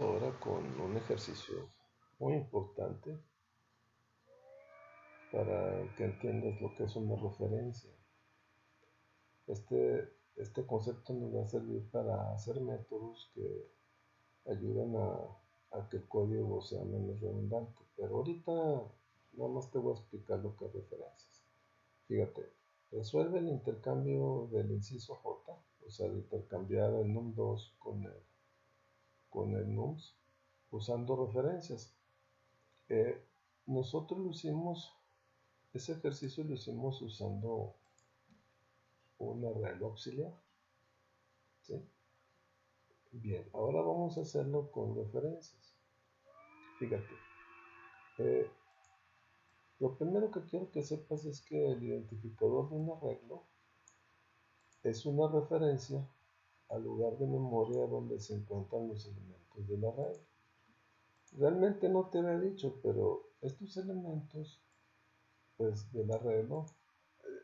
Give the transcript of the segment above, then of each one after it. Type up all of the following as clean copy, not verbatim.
ahora con un ejercicio muy importante para que entiendas lo que es una referencia. Este concepto nos va a servir para hacer métodos que ayuden a que el código sea menos redundante. Pero ahorita nada más te voy a explicar lo que es referencias. Fíjate, resuelve el intercambio del inciso J, o sea, de intercambiar el num2 con el nums, usando referencias. Nosotros lo hicimos, ese ejercicio lo hicimos usando un arreglo auxiliar, ¿sí? Bien, ahora vamos a hacerlo con referencias. Fíjate, lo primero que quiero que sepas es que el identificador de un arreglo es una referencia al lugar de memoria donde se encuentran los elementos del arreglo. Realmente no te había dicho, pero estos elementos pues, del arreglo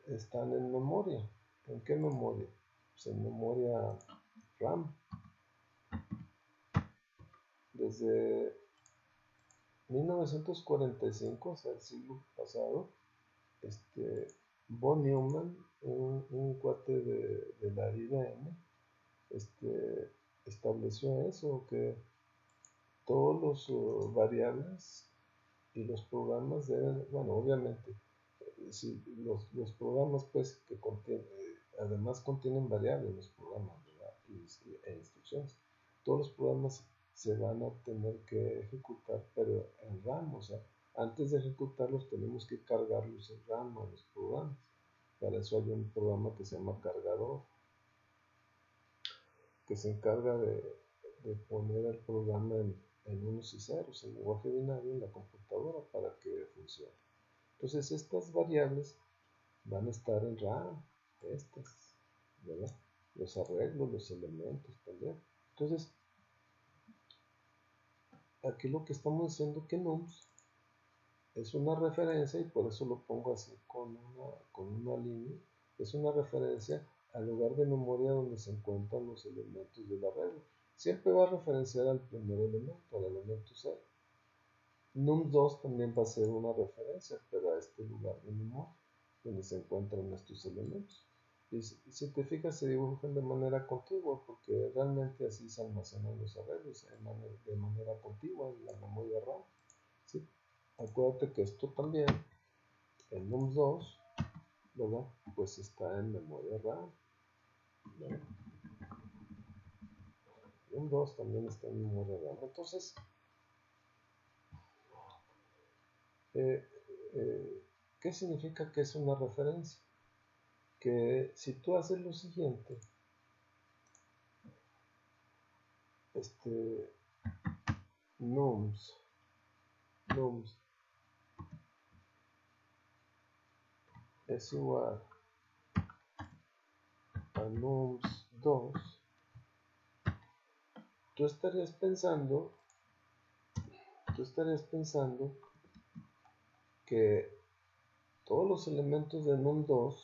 están en memoria. ¿En qué memoria? Pues en memoria RAM. Desde 1945, o sea, el siglo pasado, von Neumann, un cuate de la IBM, estableció eso, que todos los variables y los programas deben, bueno, obviamente, si los programas pues que contienen, además contienen variables los programas, ¿verdad? E instrucciones. Todos los programas se van a tener que ejecutar, pero en RAM, o sea, antes de ejecutarlos tenemos que cargarlos en RAM a los programas. Para eso hay un programa que se llama cargador, que se encarga de poner el programa en unos y ceros, en lenguaje binario, en la computadora para que funcione. Entonces estas variables van a estar en RAM, estas, ¿verdad? Los arreglos, los elementos también. Entonces, aquí lo que estamos diciendo que nums es una referencia, y por eso lo pongo así con una línea, es una referencia al lugar de memoria donde se encuentran los elementos del arreglo. Siempre va a referenciar al primer elemento, al elemento 0. num2 también va a ser una referencia, pero a este lugar de memoria donde se encuentran estos elementos. Y si te fijas, se dibujan de manera contigua, porque realmente así se almacenan los arreglos, de manera contigua en la memoria RAM. ¿Sí? Acuérdate que esto también, el num2, ¿verdad? Pues está en memoria RAM. ¿verdad? num2 también está en memoria RAM. Entonces, ¿qué significa que es una referencia? Que si tú haces lo siguiente, nums es igual a nums2, tú estarías pensando que todos los elementos de num2,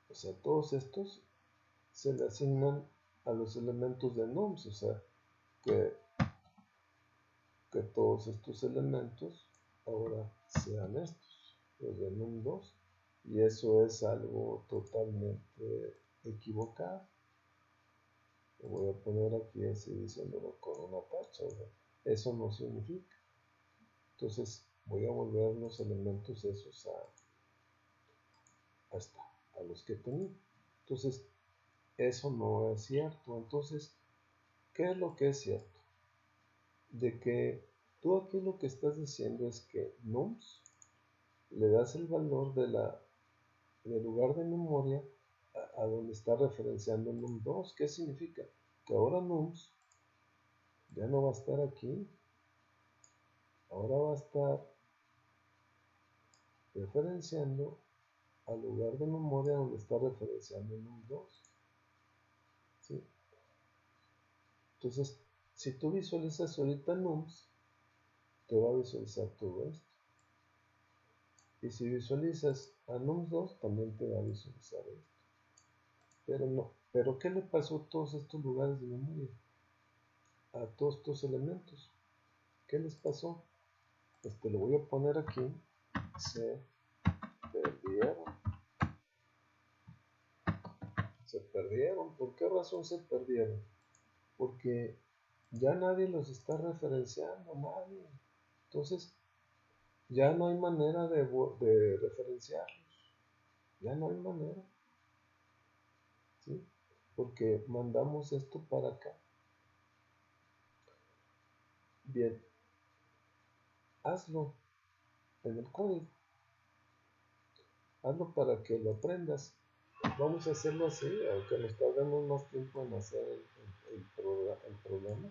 o sea, todos estos se le asignan a los elementos de nums, o sea, que todos estos elementos ahora sean estos, los de num2, y eso es algo totalmente equivocado. Lo voy a poner aquí así diciéndolo con una tacha, o sea, eso no significa. Entonces voy a volver los elementos esos a los que tenía. Entonces eso no es cierto. Entonces, ¿qué es lo que es cierto? De que tú aquí lo que estás diciendo es que nums le das el valor del lugar de memoria a donde está referenciando num2. ¿Qué significa? Que ahora nums ya no va a estar aquí, ahora va a estar referenciando al lugar de memoria donde está referenciando num2. ¿Sí? Entonces, si tú visualizas ahorita nums, te va a visualizar todo esto. Y si visualizas a nums2, también te va a visualizar esto. Pero ¿qué le pasó a todos estos lugares de memoria? A todos estos elementos. ¿Qué les pasó? Pues te lo voy a poner aquí. Se perdieron. Se perdieron. ¿Por qué razón se perdieron? Porque ya nadie los está referenciando, nadie. Entonces, ya no hay manera de referenciarlos. Ya no hay manera. ¿Sí? Porque mandamos esto para acá. Bien, hazlo en el código. Hazlo para que lo aprendas. Vamos a hacerlo así, aunque nos tardemos más tiempo en hacer el programa,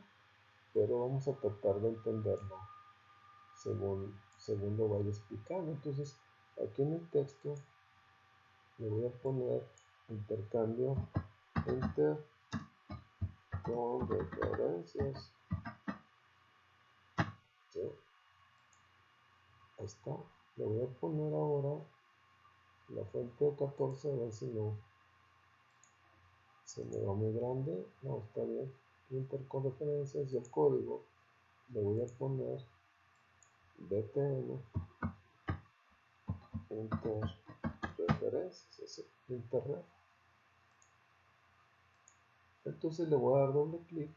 pero vamos a tratar de entenderlo según lo vaya explicando. Entonces, aquí en el texto le voy a poner intercambio enter con referencias. ¿Sí? Ahí está. Le voy a poner ahora la fuente de 14, a ver si no se me va muy grande. No, está bien. Inter con referencias y el código le voy a poner btn inter referencias, internet. Entonces le voy a dar doble clic.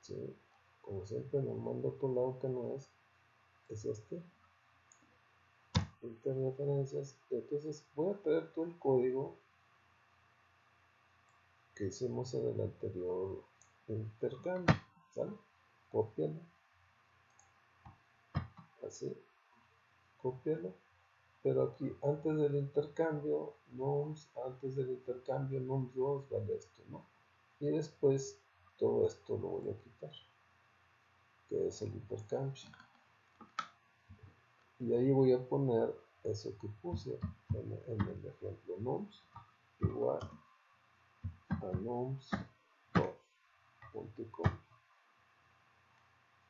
¿Sí? Como siempre nos manda a otro lado que no es este. Interreferencias. Entonces voy a traer todo el código que hicimos en el anterior intercambio. ¿Sale? Cópialo. Así. Cópialo. Pero aquí antes del intercambio nums, nums2 vale esto, ¿no? Y después todo esto lo voy a quitar, que es el intercambio. Y ahí voy a poner eso que puse en el ejemplo nums igual a nums2.com.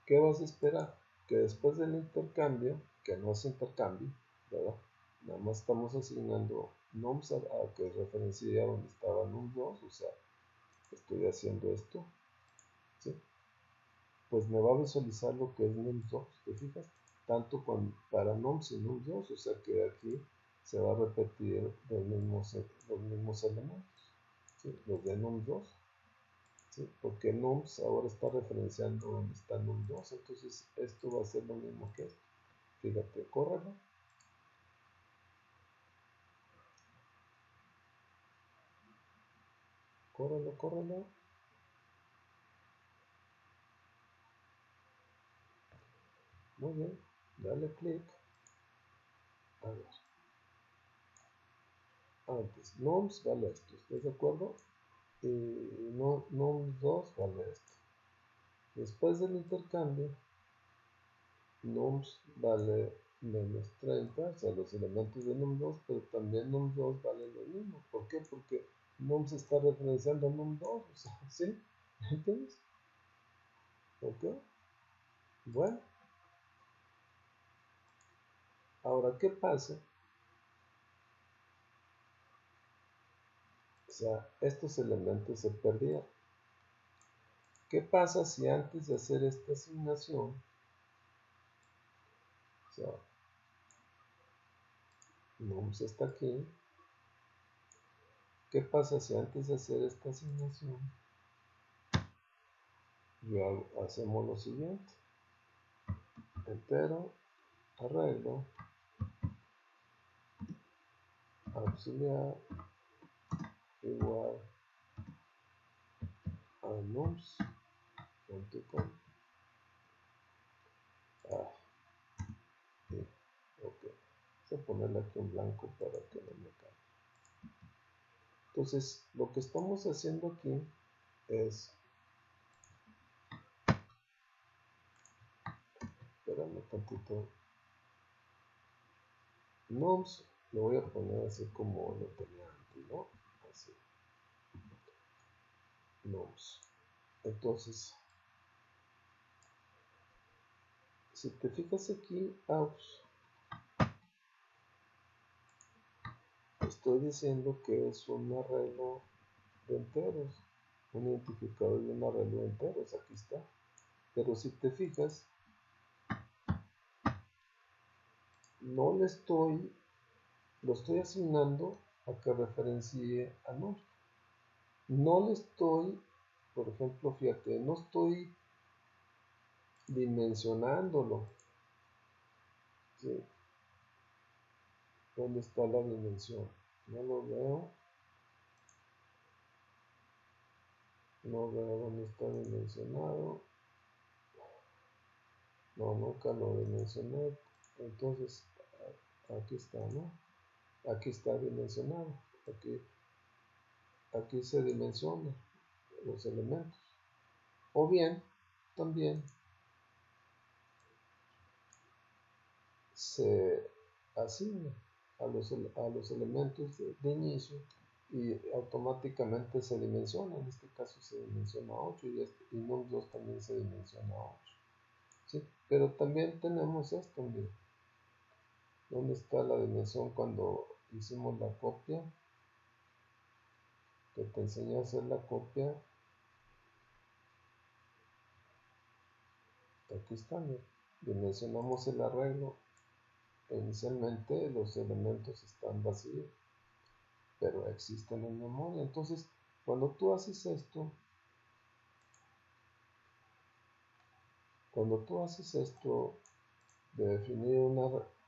¿Qué vas a esperar? Que después del intercambio, que no es intercambio, ¿verdad? Nada más estamos asignando nums a que referencia donde estaba nums2, o sea, estoy haciendo esto, ¿sí? Pues me va a visualizar lo que es nums2, ¿te fijas? Tanto para nums y nums2, o sea que aquí se va a repetir los mismos elementos, ¿sí? Los de nums2, ¿sí? Porque nums ahora está referenciando donde está nums2, entonces esto va a ser lo mismo que esto. Fíjate, córrelo. Córrelo. Muy bien, dale clic. A ver. Antes, nums vale esto, ¿estás de acuerdo? Y nums2 vale esto. Después del intercambio, nums vale menos 30, o sea, los elementos de num2, pero también num2 vale lo mismo. ¿Por qué? Porque nums está referenciando a num2, o sea, ¿sí? ¿Entiendes? ¿Ok? Bueno, ahora, ¿qué pasa? O sea, estos elementos se perdieron. ¿Qué pasa si antes de hacer esta asignación, o sea, nums está aquí, ¿qué pasa si antes de hacer esta asignación hacemos lo siguiente? Entero, arreglo, auxiliar igual a nums.com. Sí, ok. Voy a ponerle aquí un blanco para que no me caiga. Entonces, lo que estamos haciendo aquí es, espérame tantito, nums lo voy a poner así como lo tenía antes, ¿no? Así, nums. Entonces, Si te fijas aquí, aux, estoy diciendo que es un arreglo de enteros, un identificador de un arreglo de enteros, aquí está. Pero si te fijas, no lo estoy asignando a que referencie a nums. No le estoy, por ejemplo, fíjate, no estoy dimensionándolo, ¿sí? ¿Dónde está la dimensión? No lo veo. No veo dónde está dimensionado. No, nunca lo dimensioné. Entonces, aquí está, ¿no? Aquí está dimensionado. Aquí se dimensiona los elementos. O bien, también se asigna a los elementos de inicio y automáticamente se dimensiona. En este caso se dimensiona 8 y num2 también se dimensiona 8. ¿Sí? Pero también tenemos esto, mira. ¿Dónde está la dimensión cuando hicimos la copia? Que te enseñé a hacer la copia. Aquí está, mira. Dimensionamos el arreglo. Inicialmente los elementos están vacíos, pero existen en memoria. Entonces, cuando tú haces esto, de definir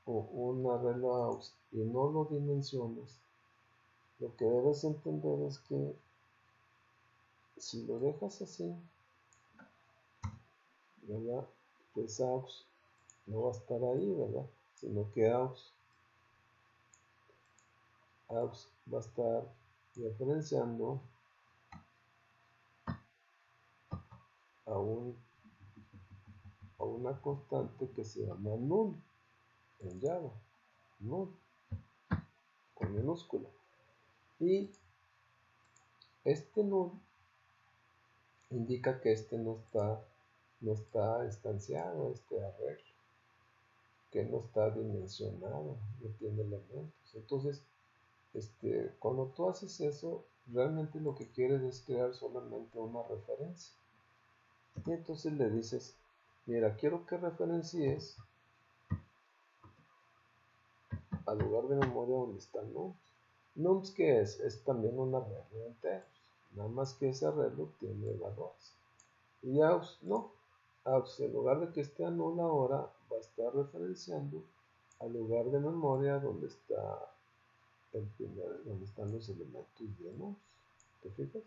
un arreglo aux y no lo dimensiones, lo que debes entender es que si lo dejas así, ¿verdad? Pues aux no va a estar ahí, ¿verdad? Sino que aux va a estar referenciando a una constante que se llama num en Java, num con minúscula. Y este num indica que no está instanciado, este arreglo, que no está dimensionado, no tiene elementos. Entonces, cuando tú haces eso, realmente lo que quieres es crear solamente una referencia. Y entonces le dices, mira, quiero que referencies al lugar de memoria donde está nums. Nums, ¿qué es? Es también un arreglo de enteros. Nada más que ese arreglo tiene valores. Y aux, no. Aux, en lugar de que esté a null ahora, va a estar referenciando al lugar de memoria donde donde están los elementos de nums. ¿Te fijas?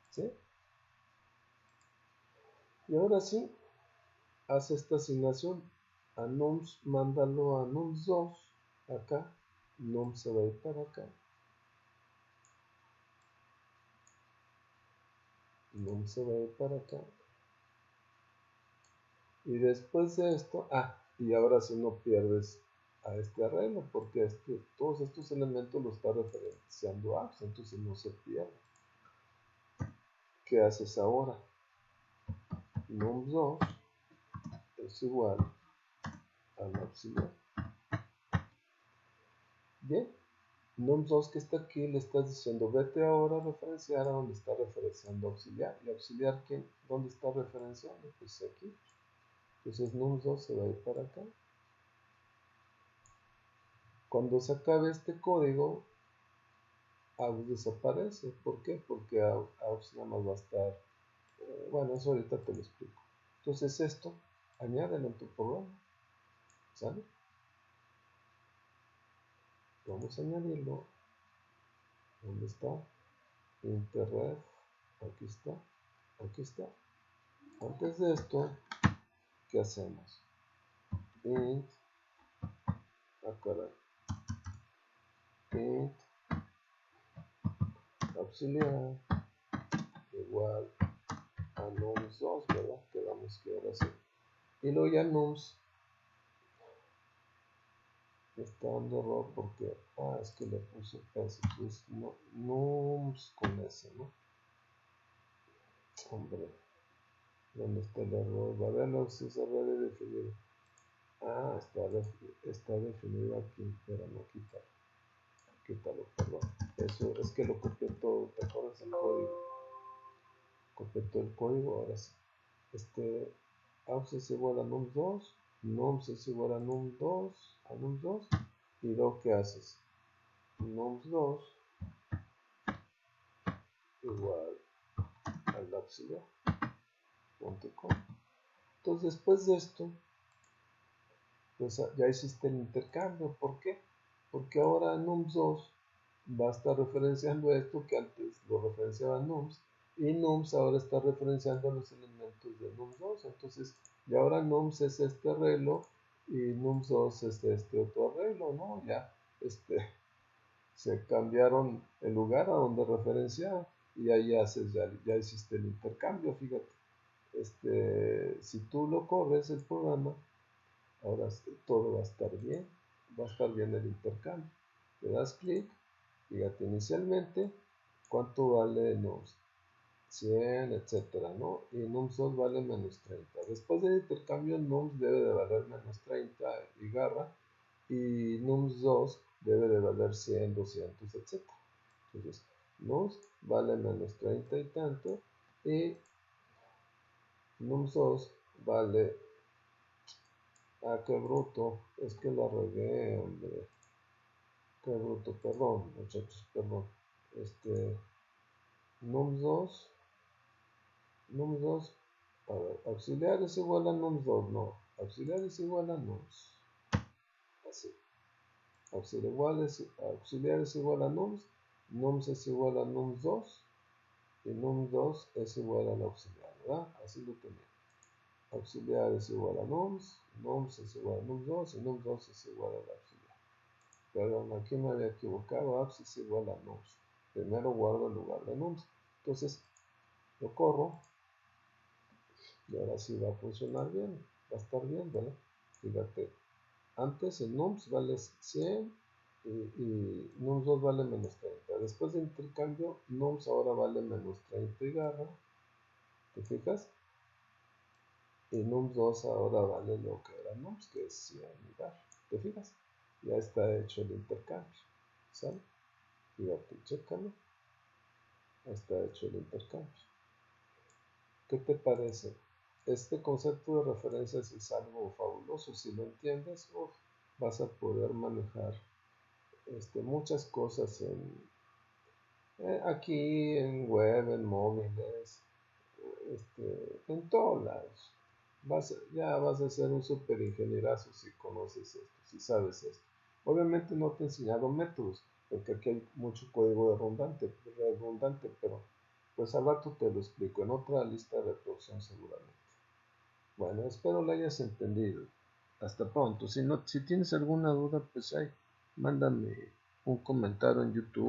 ¿Sí? Y ahora sí, haz esta asignación. A nums, mándalo a nums2, acá. Nums se va a ir para acá. Num se va a ir para acá. Y después de esto, y ahora sí no pierdes a este arreglo, porque todos estos elementos los está referenciando a, entonces no se pierde. ¿Qué haces ahora? Num2 es igual al auxiliar. Bien, num2 que está aquí le estás diciendo vete ahora a referenciar a donde está referenciando auxiliar. ¿Y auxiliar quién? ¿Dónde está referenciando? Pues aquí. Entonces num2 se va a ir para acá. Cuando se acabe este código, aux desaparece. ¿Por qué? Porque aux nada más va a estar, bueno, eso ahorita te lo explico. Entonces esto, añádelo en tu programa, ¿sale? Vamos a añadirlo. ¿Dónde está? Interref, aquí está, aquí está. Antes de esto, ¿qué hacemos? Int, caray, int, auxiliar, igual a nums2, ¿verdad? Quedamos que ahora sí. Y luego ya nums me está dando error porque, es que le puse S, pues no, nums con S, ¿no? Hombre, ¿Dónde está el error? Va a haber no si es error definido. Ah, está definido aquí, pero no quítalo, perdón. Eso es que lo copié todo, ¿te acuerdas el código? Copié todo el código, ahora sí. Aux es igual a nums2, nums es igual a nums2, y do, ¿qué haces? Nums2 igual al auxiliar.com. Entonces, después de esto, pues ya hiciste el intercambio. ¿Por qué? Porque ahora nums2 va a estar referenciando esto que antes lo referenciaba nums, y nums ahora está referenciando los elementos de nums2. Entonces, y ahora nums es este arreglo y nums2 es este otro arreglo, ¿no? Ya se cambiaron el lugar a donde referenciaba y ahí ya hiciste el intercambio. Fíjate, si tú lo corres el programa, ahora todo va a estar bien, el intercambio. Le das clic, fíjate inicialmente cuánto vale nums, 100, etcétera, ¿no? Y nums2 vale menos 30. Después del intercambio, nums debe de valer menos 30 y garra, y nums2 debe de valer 100, 200, etcétera. Entonces, nums vale menos 30 y tanto, y nums2 vale... Ah, qué bruto, es que la regué, hombre. Qué bruto, perdón, muchachos, perdón. nums2, nums2, a ver, auxiliar es igual a nums2, no, auxiliar es igual a nums, así, auxiliar es igual a nums es igual a nums2, y nums2 es igual al auxiliar, ¿verdad? Así lo tenía. Auxiliar es igual a nums es igual a nums2, y nums2 es igual al auxiliar. Perdón, aquí me había equivocado, aux es igual a nums. Primero guardo el lugar de nums. Entonces, lo corro, y ahora sí va a funcionar bien, va a estar bien, ¿verdad? Fíjate, antes el nums vale 100 y nums2 vale menos 30. Después de intercambio, nums ahora vale menos 30 y garra, ¿te fijas? Y nums2 ahora vale lo que era nums, que es 100 y garra, ¿te fijas? Ya está hecho el intercambio, ¿sale? Fíjate, chécalo, está hecho el intercambio. ¿Qué te parece? Este concepto de referencias es algo fabuloso. Si lo entiendes, vas a poder manejar muchas cosas aquí en web, en móviles, en todos lados. Ya vas a ser un super ingenierazo si conoces esto, si sabes esto. Obviamente no te he enseñado métodos, porque aquí hay mucho código redundante, pero pues al rato te lo explico en otra lista de reproducción seguramente. Bueno, espero lo hayas entendido. Hasta pronto. Si tienes alguna duda, pues ahí, mándame un comentario en YouTube.